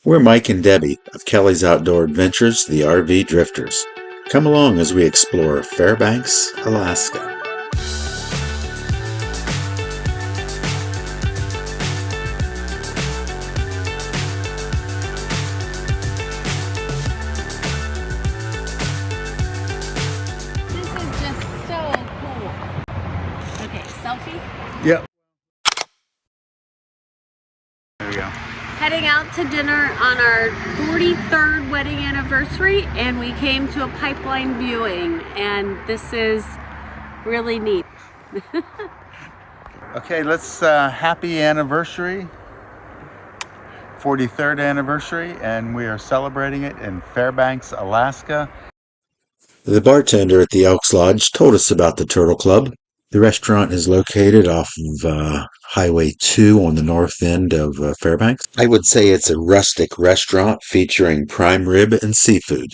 We're Mike and Debbie of Kelley's Outdoor Adventures, the RV Drifters. Come along as we explore Fairbanks, Alaska. This is just so cool. Okay, selfie. Yep. There we go. Heading out to dinner on our 43rd wedding anniversary, and we came to a pipeline viewing, and this is really neat. Okay, let's happy anniversary, 43rd anniversary, and we are celebrating it in Fairbanks, Alaska. The bartender at the Elks Lodge told us about the Turtle Club. The restaurant is located off of Highway 2 on the north end of Fairbanks. I would say it's a rustic restaurant featuring prime rib and seafood.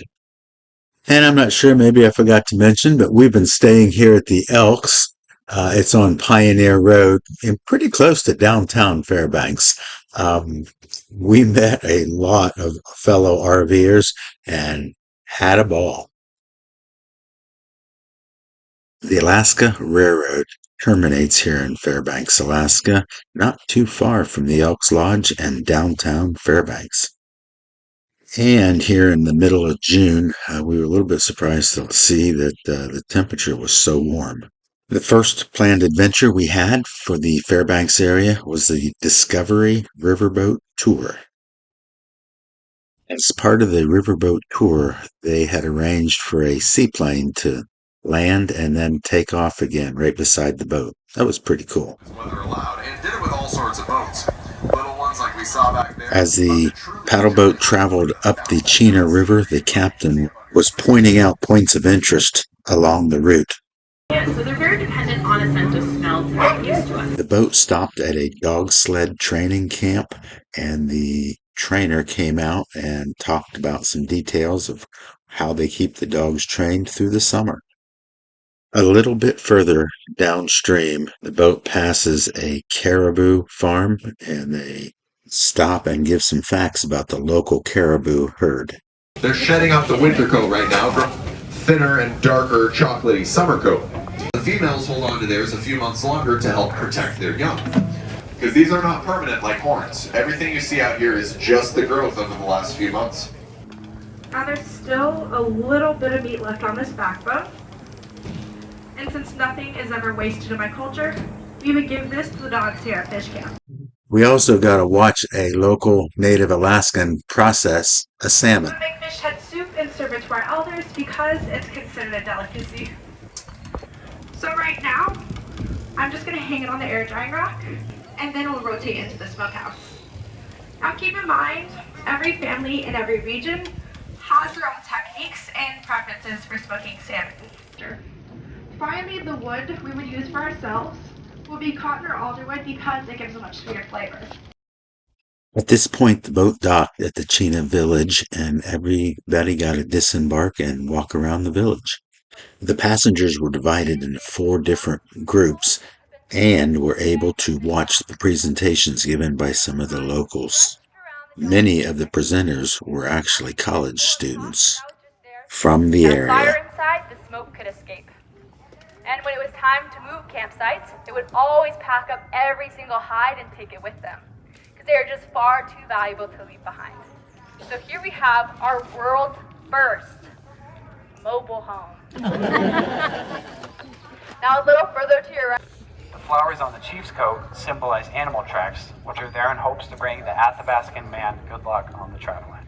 And I'm not sure, maybe I forgot to mention, but we've been staying here at the Elks. It's on Pioneer Road and pretty close to downtown Fairbanks. We met a lot of fellow RVers and had a ball. The Alaska Railroad terminates here in Fairbanks, Alaska, not too far from the Elks Lodge and downtown Fairbanks. And here in the middle of June, we were a little bit surprised to see that the temperature was so warm. The first planned adventure we had for the Fairbanks area was the Discovery Riverboat tour. As part of the riverboat tour, they had arranged for a seaplane to land and then take off again right beside the boat. That was pretty cool. Weather allowed, and did it with all sorts of boats. Little ones like we saw back there. As the paddle boat traveled up the Chena River, the captain was pointing out points of interest along the route. Yeah, so they're very dependent on a sense of smell to get used to us. The boat stopped at a dog sled training camp, and the trainer came out and talked about some details of how they keep the dogs trained through the summer. A little bit further downstream, the boat passes a caribou farm, and they stop and give some facts about the local caribou herd. They're shedding off the winter coat right now for thinner and darker chocolatey summer coat. The females hold on to theirs a few months longer to help protect their young. Because these are not permanent like horns. Everything you see out here is just the growth over the last few months. Now there's still a little bit of meat left on this backbone. And since nothing is ever wasted in my culture, we would give this to the dogs here at fish camp. We also got to watch a local Native Alaskan process a salmon. We make fish head soup and serve it to our elders because it's considered a delicacy. So right now, I'm just going to hang it on the air drying rack, and then we'll rotate into the smokehouse. Now keep in mind, every family in every region has their own techniques and preferences for smoking salmon. Finally, the wood we would use for ourselves will be cotton or alderwood because it gives a much sweeter flavor. At this point, the boat docked at the Chena village, and everybody got to disembark and walk around the village. The passengers were divided into 4 different groups and were able to watch the presentations given by some of the locals. Many of the presenters were actually college students from the area. Fire inside, the smoke could escape. And when it was time to move campsites, they would always pack up every single hide and take it with them, because they are just far too valuable to leave behind. So here we have our world's first mobile home. Now a little further to your right. The flowers on the chief's coat symbolize animal tracks, which are there in hopes to bring the Athabascan man good luck on the travel land.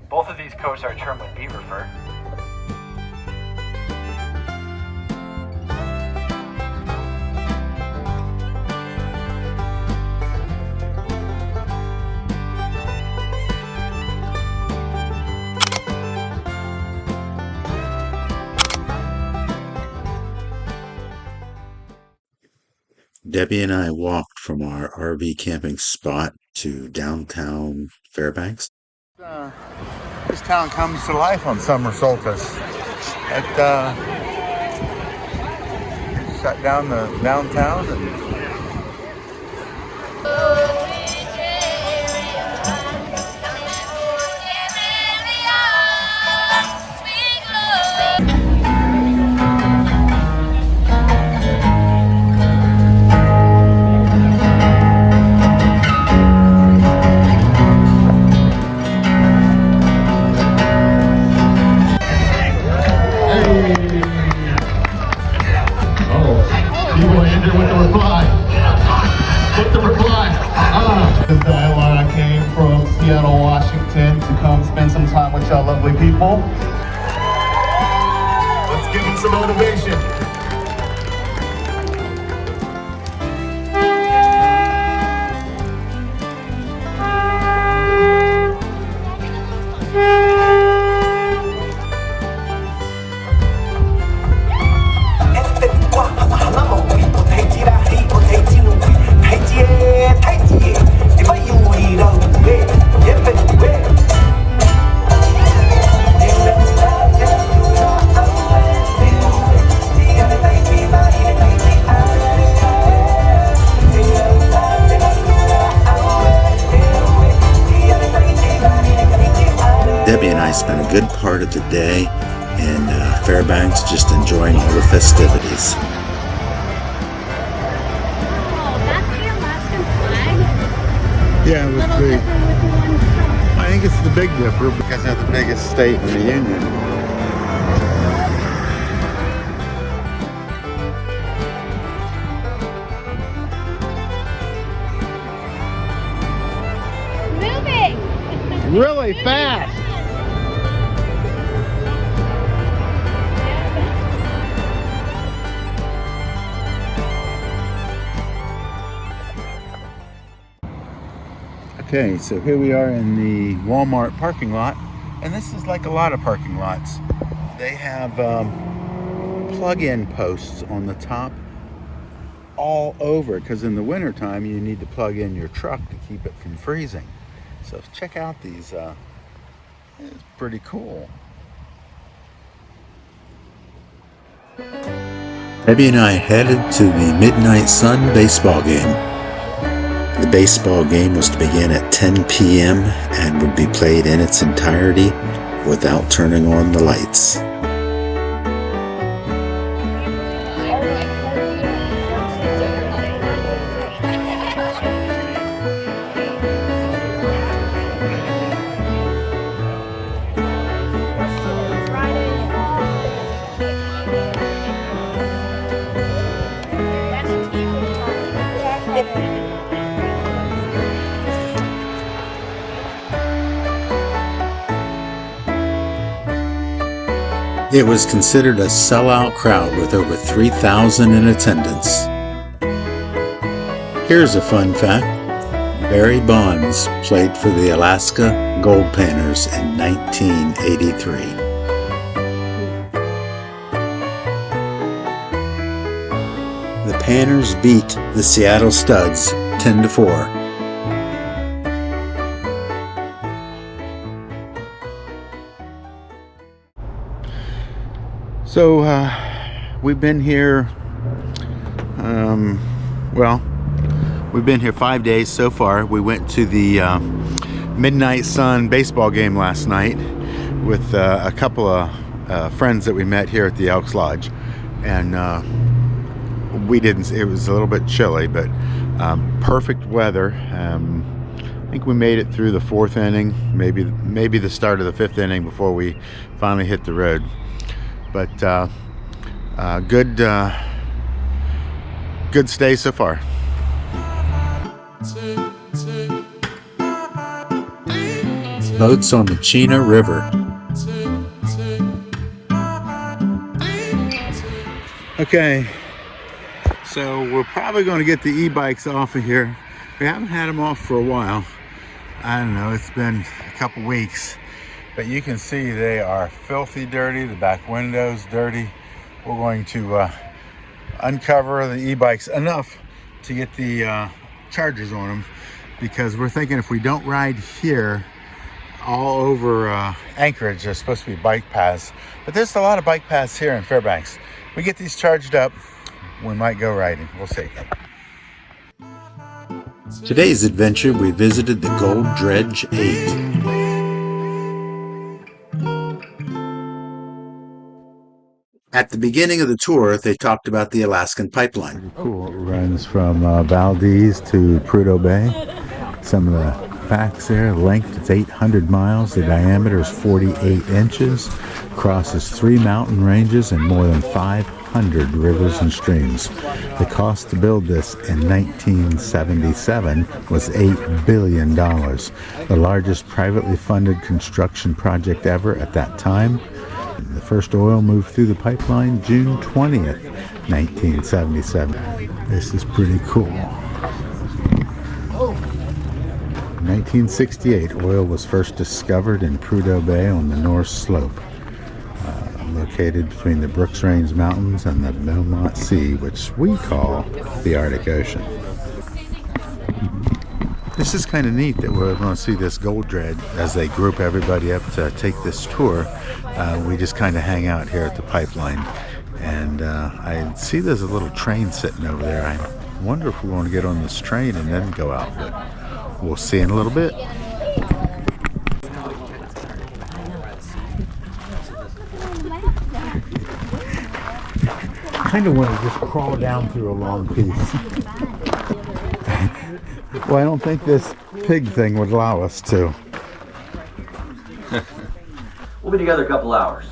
Both of these coats are trimmed with beaver fur. Debbie and I walked from our RV camping spot to downtown Fairbanks. This town comes to life on Summer Solstice. It shut down the downtown and y'all lovely people. Let's give them some motivation. Debbie and I spent a good part of the day in Fairbanks just enjoying all the festivities. Oh, that's the Alaskan flag. Yeah, with Little the, Dipper with the one star. I think it's the Big Dipper because they're the biggest state in the Union. Moving. Really fast. Okay, so here we are in the Walmart parking lot, and this is like a lot of parking lots. They have plug-in posts on the top all over, because in the wintertime you need to plug in your truck to keep it from freezing. So check out these, it's pretty cool. Debbie and I headed to the Midnight Sun baseball game. The baseball game was to begin at 10 p.m. and would be played in its entirety without turning on the lights. It was considered a sellout crowd with over 3,000 in attendance. Here's a fun fact. Barry Bonds played for the Alaska Gold Painters in 1983. The Painters beat the Seattle Studs 10-4. So we've been here, we've been here 5 days so far. We went to the Midnight Sun baseball game last night with a couple of friends that we met here at the Elks Lodge, and it was a little bit chilly, but perfect weather. I think we made it through the fourth inning, maybe the start of the fifth inning before we finally hit the road. But good stay so far. Boats on the Chena River. Okay, so we're probably going to get the e-bikes off of here. We haven't had them off for a while. I don't know, it's been a couple weeks. But you can see they are filthy dirty, the back window's dirty. We're going to uncover the e-bikes enough to get the chargers on them, because we're thinking if we don't ride here all over Anchorage, there's supposed to be bike paths. But there's a lot of bike paths here in Fairbanks. We get these charged up, we might go riding. We'll see. Today's adventure, we visited the Gold Dredge 8. At the beginning of the tour, they talked about the Alaskan pipeline. Cool. It runs from Valdez to Prudhoe Bay. Some of the facts there. Length, it's 800 miles. The diameter is 48 inches. Crosses 3 mountain ranges and more than 500 100 rivers and streams. The cost to build this in 1977 was $8 billion, the largest privately funded construction project ever at that time. The first oil moved through the pipeline June 20th, 1977. This is pretty cool. In 1968, oil was first discovered in Prudhoe Bay on the North Slope, located between the Brooks Range Mountains and the Belmont Sea, which we call the Arctic Ocean. This is kind of neat that we're going to see this gold dredge as they group everybody up to take this tour. We just kind of hang out here at the pipeline, and I see there's a little train sitting over there. I wonder if we're going to get on this train and then go out, but we'll see in a little bit. I kind of want to just crawl down through a long piece. Well, I don't think this pig thing would allow us to. We'll be together a couple hours.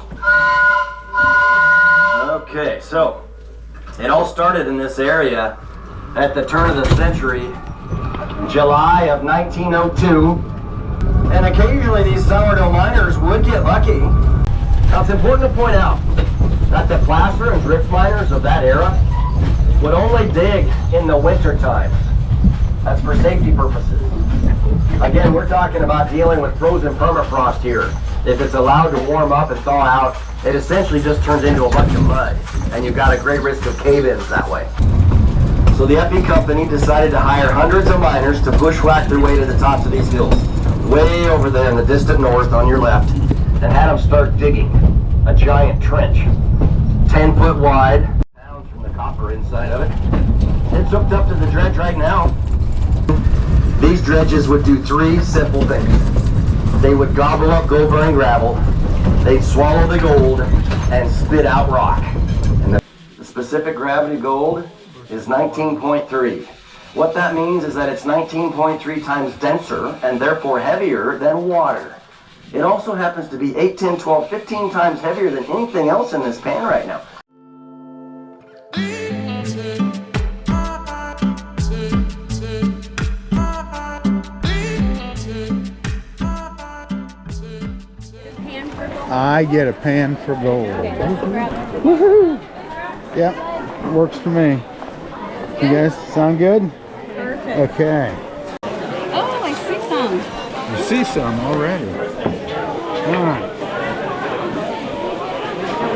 Okay, so it all started in this area at the turn of the century, July of 1902, and occasionally these sourdough miners would get lucky. Now it's important to point out that the placer and drift miners of that era would only dig in the winter time. That's for safety purposes. Again, we're talking about dealing with frozen permafrost here. If it's allowed to warm up and thaw out, it essentially just turns into a bunch of mud, and you've got a great risk of cave-ins that way. So the FE company decided to hire hundreds of miners to bushwhack their way to the tops of these hills, way over there in the distant north on your left, and had them start digging a giant trench, 10 foot wide, pounds from the copper inside of it. It's hooked up to the dredge right now. These dredges would do three simple things. They would gobble up gold-bearing gravel, they'd swallow the gold, and spit out rock. And the specific gravity of gold is 19.3. What that means is that it's 19.3 times denser and therefore heavier than water. It also happens to be 8, 10, 12, 15 times heavier than anything else in this pan right now. I get a pan for gold. Woohoo! Yep, works for me. You guys sound good? Perfect. Okay. Oh, I see some. You see some already. All right.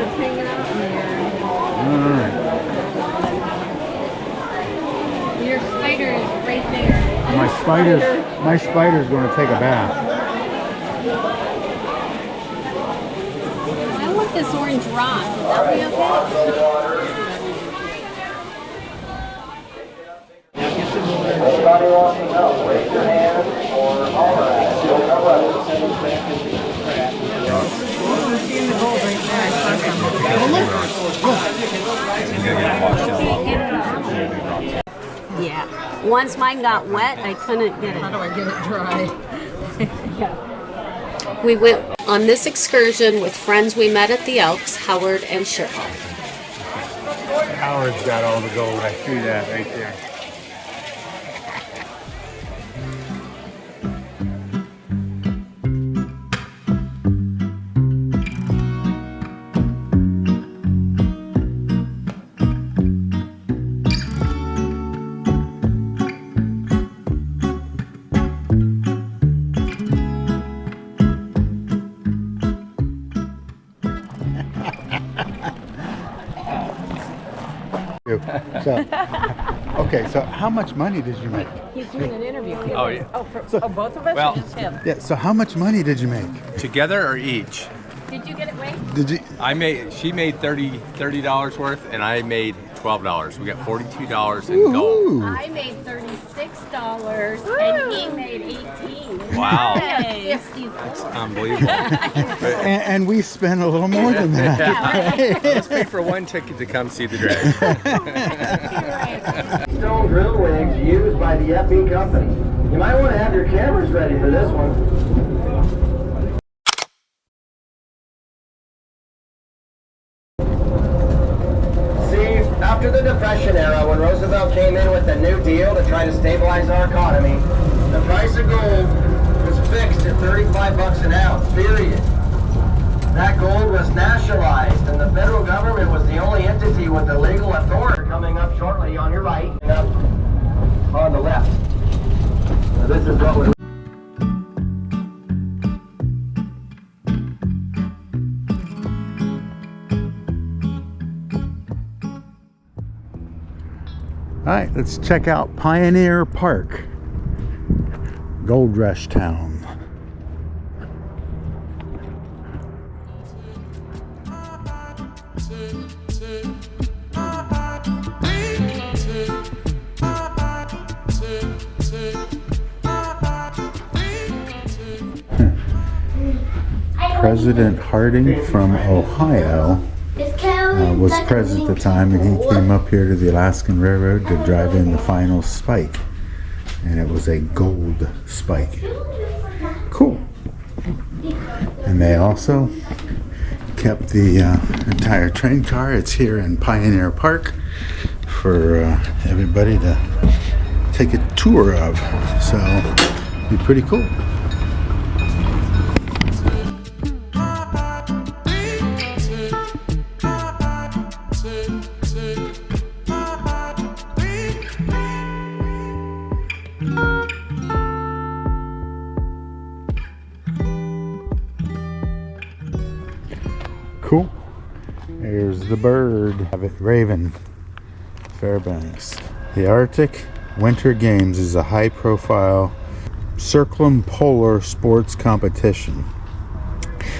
It's hanging out in there. All right. Your spider is right there. My spider's going to take a bath. I want this orange rock. Would that be okay? Anybody want to know? Raise your hand or all right. Yeah. Once mine got wet, I couldn't get it. How do I get it dry? Yeah. We went on this excursion with friends we met at the Elks, Howard and Cheryl. Howard's got all the gold. I see that right there. So how much money did you make? He's doing an interview. Oh, yeah. Oh, both of us Well, or just him? Yeah, so how much money did you make? Together or each? Did you get it weighed? Did you? She made $30 worth, and I made $12. We got $42 in gold. I made $36 and he made $18. Wow. Hey. That's unbelievable. And we spent a little more than that. Let's pay for one ticket to come see the dredge. Stone drill rigs used by the FE company. You might want to have your cameras ready for this one. try to stabilize our economy. The price of gold was fixed at 35 bucks an ounce, period. That gold was nationalized, and the federal government was the only entity with the legal authority. Coming up shortly on your right and up on the left. Now this is what we... All right, let's check out Pioneer Park, Gold Rush Town. President Harding from Ohio was president at the time, and he came up here to the Alaskan Railroad to drive in the final spike, and it was a gold spike. Cool. And they also kept the entire train car. It's here in Pioneer Park for everybody to take a tour of, so it'd be pretty cool. Cool. There's the bird. Have it Raven, Fairbanks. The Arctic Winter Games is a high-profile circumpolar sports competition.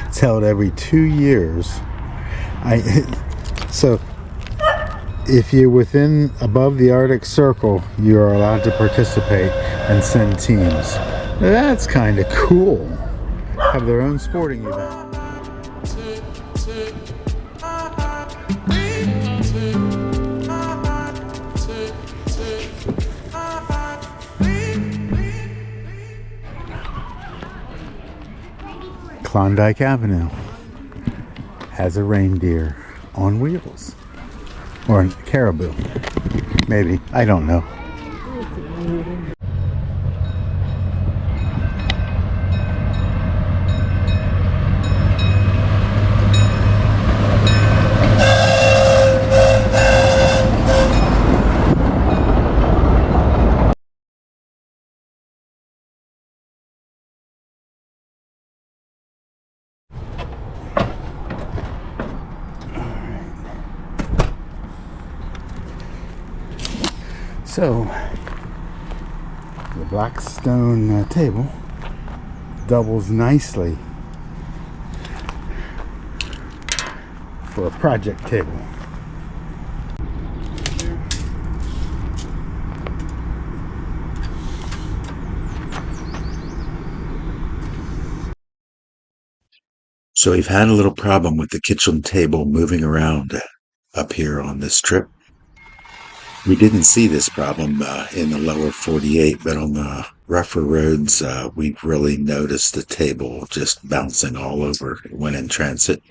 It's held every 2 years. So if you're above the Arctic Circle, you are allowed to participate and send teams. That's kind of cool. Have their own sporting event. Klondike Avenue has a reindeer on wheels, or a caribou, maybe, I don't know. So, the black stone table doubles nicely for a project table. So we've had a little problem with the kitchen table moving around up here on this trip. We didn't see this problem in the lower 48, but on the rougher roads, we've really noticed the table just bouncing all over when in transit.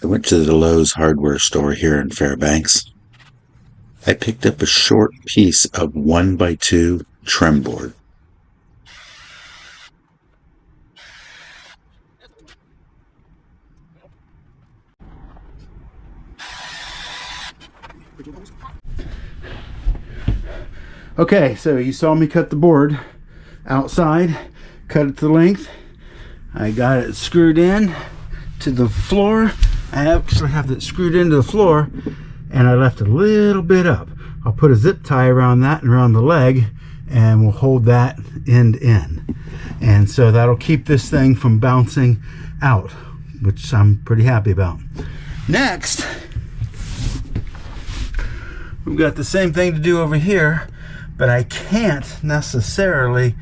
I went to the Lowe's hardware store here in Fairbanks. I picked up a short piece of 1x2 trim board. Okay, so you saw me cut the board outside, cut it to length. I got it screwed in to the floor. I actually have it screwed into the floor, and I left a little bit up. I'll put a zip tie around that and around the leg, and we'll hold that end in. And so that'll keep this thing from bouncing out, which I'm pretty happy about. Next, we've got the same thing to do over here, but I can't necessarily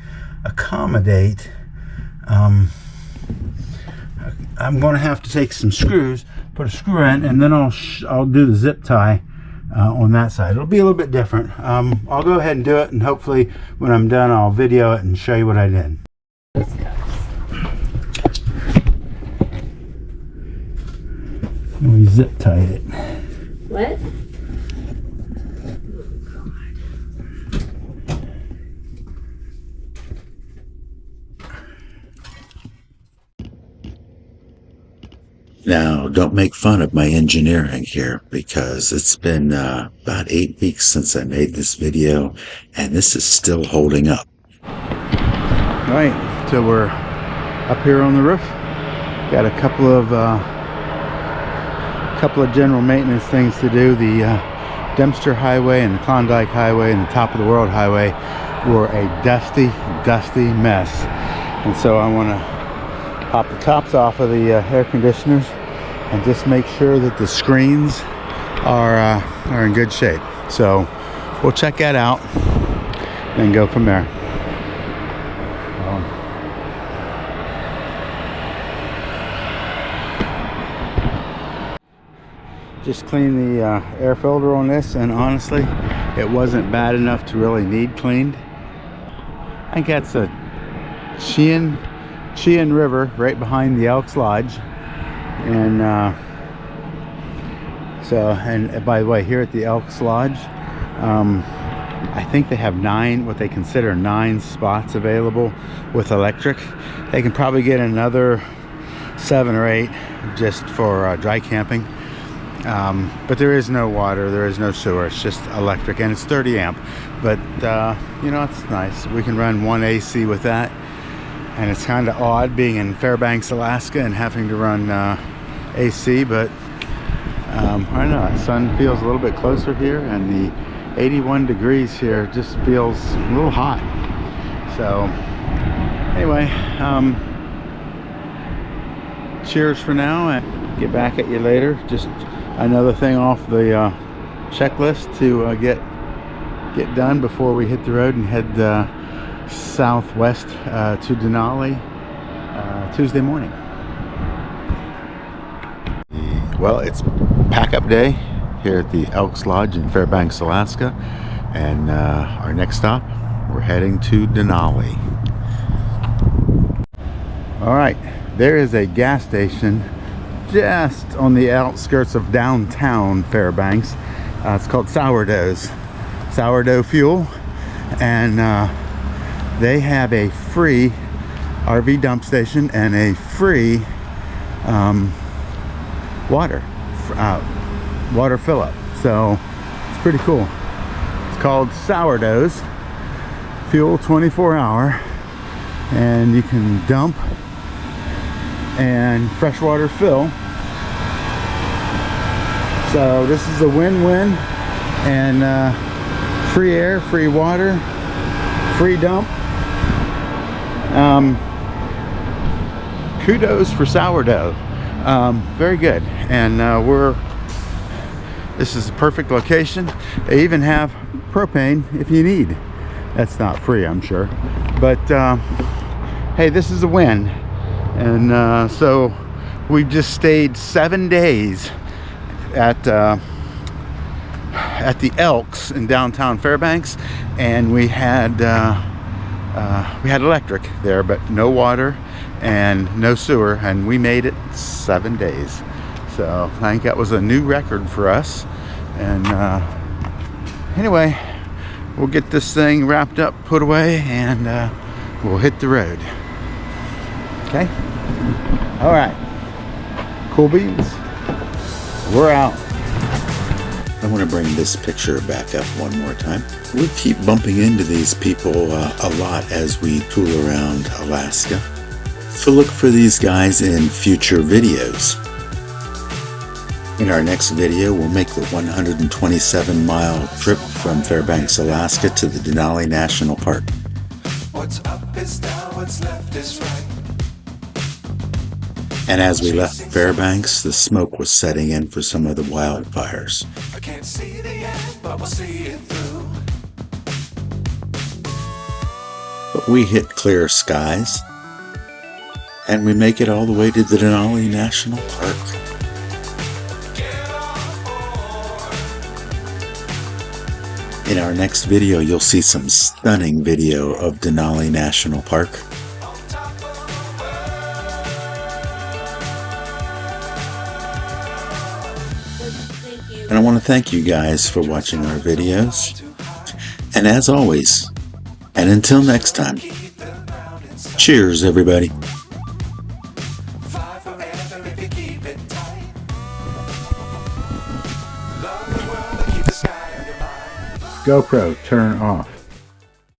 accommodate. I'm going to have to take some screws, put a screw in, and then I'll do the zip tie on that side. It'll be a little bit different. I'll go ahead and do it, and hopefully when I'm done I'll video it and show you what I did. And we zip tied it. What? Now, don't make fun of my engineering here, because it's been about 8 weeks since I made this video, and this is still holding up. All right, so we're up here on the roof. Got a couple of general maintenance things to do. The Dempster Highway and the Klondike Highway and the Top of the World Highway were a dusty mess, and so I want to pop the tops off of the air conditioners and just make sure that the screens are in good shape. So we'll check that out and go from there. Just clean the air filter on this, and honestly, it wasn't bad enough to really need cleaned. I think that's a Chien River right behind the Elks Lodge, and and by the way, here at the Elks Lodge, I think they have what they consider 9 spots available with electric. They can probably get another 7 or 8 just for dry camping. But there is no water, there is no sewer, it's just electric, and it's 30 amp. But you know, it's nice. We can run 1 AC with that, and it's kind of odd being in Fairbanks, Alaska, and having to run AC, but I don't know, the sun feels a little bit closer here, and the 81 degrees here just feels a little hot. So anyway, cheers for now, and get back at you later. Just another thing off the checklist to get done before we hit the road and head southwest to Denali Tuesday morning. Well, it's pack-up day here at the Elks Lodge in Fairbanks, Alaska, and our next stop, we're heading to Denali. All right, there is a gas station just on the outskirts of downtown Fairbanks. It's called Sourdough's Fuel, and they have a free RV dump station and a free water fill-up. So it's pretty cool. It's called Sourdough's Fuel 24-hour, and you can dump and freshwater fill. So this is a win-win, and free air, free water, free dump. Kudos for Sourdough. Very good. And this is a perfect location. They even have propane if you need. That's not free, I'm sure, but hey, this is a win. And so we just stayed 7 days at the Elks in downtown Fairbanks, and we had electric there, but no water and no sewer, and we made it 7 days. So I think that was a new record for us. And anyway, we'll get this thing wrapped up, put away, and we'll hit the road. Okay? All right. Cool beans. We're out. I want to bring this picture back up one more time. We keep bumping into these people a lot as we tool around Alaska. So look for these guys in future videos. In our next video, we'll make the 127-mile trip from Fairbanks, Alaska to the Denali National Park. What's up is down, what's left is right. And as we left Fairbanks, the smoke was setting in for some of the wildfires. I can't see the end, but we'll see it through. But we hit clear skies, and we make it all the way to the Denali National Park. In our next video, you'll see some stunning video of Denali National Park. And I want to thank you guys for watching our videos. And as always, and until next time, cheers everybody. GoPro, turn off.